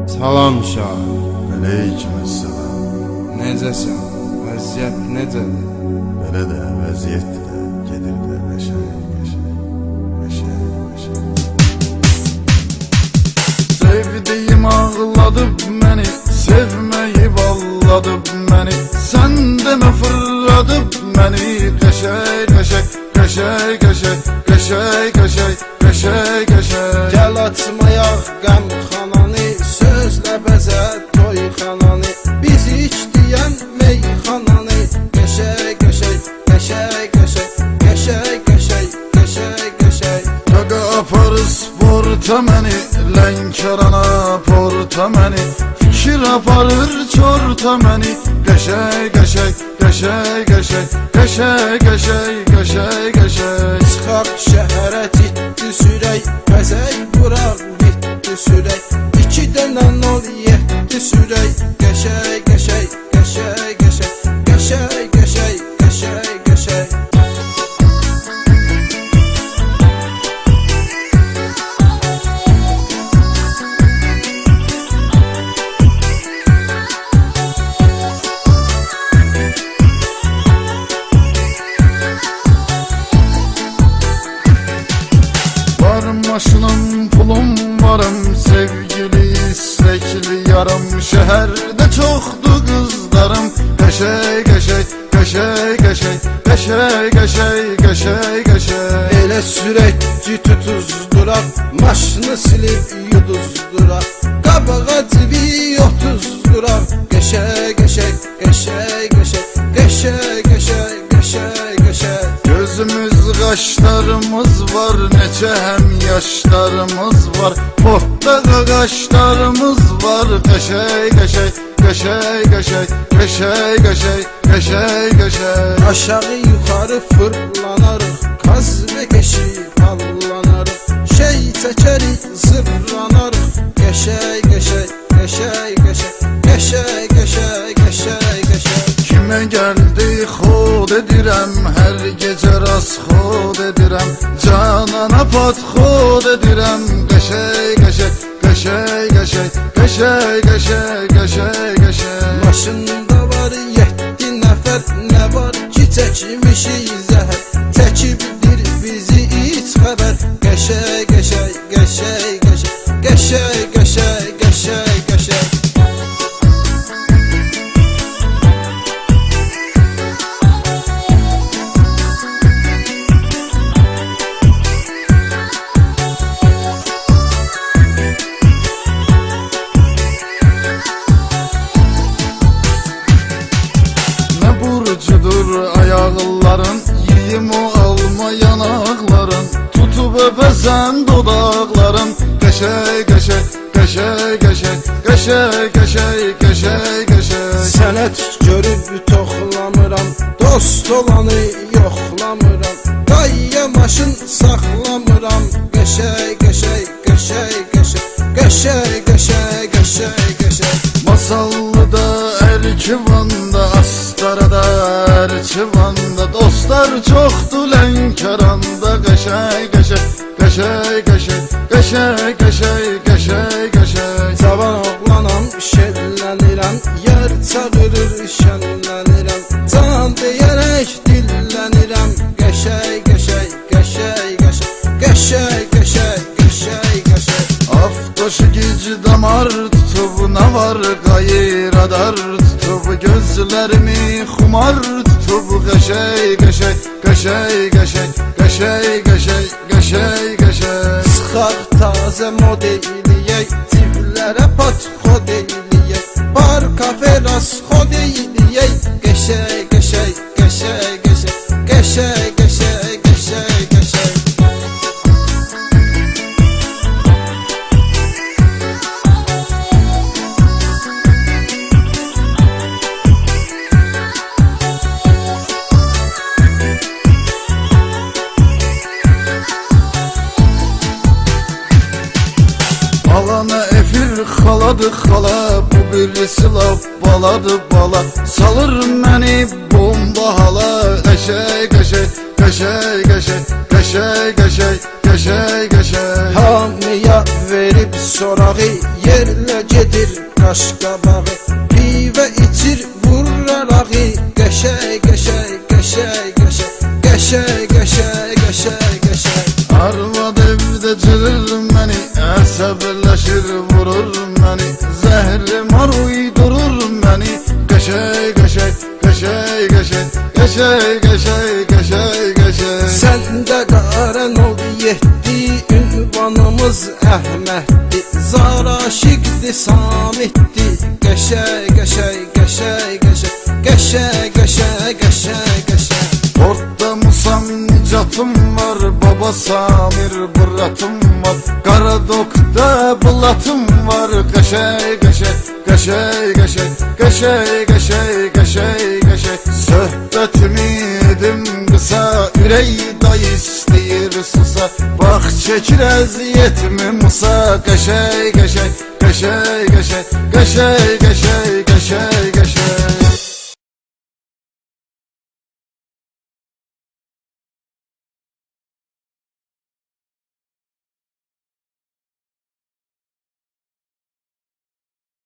Salam şahı. Aleykümselam. Necəsən? Vəziyyət necədir? Belə də vəziyyətdir də, gedir də qəşəng. Sevdiyim ağladıp məni, sevməyib ağladıp məni. Sən demə fırladıp məni, qəşəng. Gəl açmayaq qəmxananı, sözlə bəzə toyxananı. Biz içdiyən meyxananı, qəşəng. Taqa aparı sporta məni, Lənkərana porta məni. Fikir aparır çorta məni, qəşəng. Çıxaq şəhərə ciddi sürək, bəzək vuraq bitdi sürək. 2 dənə 07 sürək, qəşəng. Maşınım, pulum varım, sevgili istekli yarım. Şəhərdə çoxdur qızlarım, qəşəng. Elə sürək ki tutuzduraq, maşını silib yuduzduraq. Qabağa civi 30-duraq, qəşəng. Gözümüz qaşlarımız var, neçə həm yaşlarımız var. Portda qaqaşlarımız var, qəşəng. Aşağı yuxarı fırlanarıq, kaz və keşi hallanarıq. Şey çəkərik, zırlanarıq, qəşəng. Kimə gəldi xod edirəm, hər gecə rast xod edirəm. Canana pat xod edirəm, qəşəng. Maşında var 7 nəfər, nə var ki çəkmişik zəhər. Çəkibdir bizi heç xəbər, qəşəng. Burcudur ayaqların, yiyim o alma yanaqların. Tutub öpəsən dodaqların, qəşəng. Sənət görüb toxlamıram, dost olanı yoxlamıram. Qayya maşın saxlamıram, qəşəng. Masallıda, Ərkivanda, Astarada, Ərkivanda. Dostlar çoxdur Lənkəranda, qəşəng. Cavan oğlanam, şellənirəm, yer çağırır, şənlənirəm. Can deyərək dillənirəm, qəşəng. Aftoşu gic damar tutub, nə var qayıradar tutub. Gözlərimi xumar tutub, qəşəng. Çıxaq tazə model eləyək, civlərə pat xod eləyək. Bar kafe rast xod eləyək, qəşəng. Alana efir xaladı xala, bu birisi laf baladı bala. Salır məni bomba hala, qəşəng. Hamıya verib sorağı, yerlə gedir qaşqabağı. Pivə içir vurur arağı, qəşəy qəşəy qəşəy qəşəy qəşəy qəşəy qəşəy qəşəy. Arvad evdə cırır məni, əsəbləşir vurur məni, zəhrimar uydurur məni, qəşəy qəşəy qəşəy qəşəy qəşəy qəşəy qəşəy qəşəy. Səndə qarən oldu yetdi, ünvanımız Əhməddi, Zaraşiqdi, Samitdi, qəşəy qəşəy qəşəy qəşəy qəşəy qəşəy qəşəy qəşəy. Orda Musam Nicatım var, Baba Samir Buratım var, Qaradokda Bulatım var, qəşəy qəşəy qəşəy qəşəy qəşəy qəşəy qəşəy qəşəy. Söhbətimi edim qısa, ürək day istəyir susa, bax çəkir əziyyətimi Musa, qəşəy qəşəy qəşəy qəşəy qəşəy qəşəy.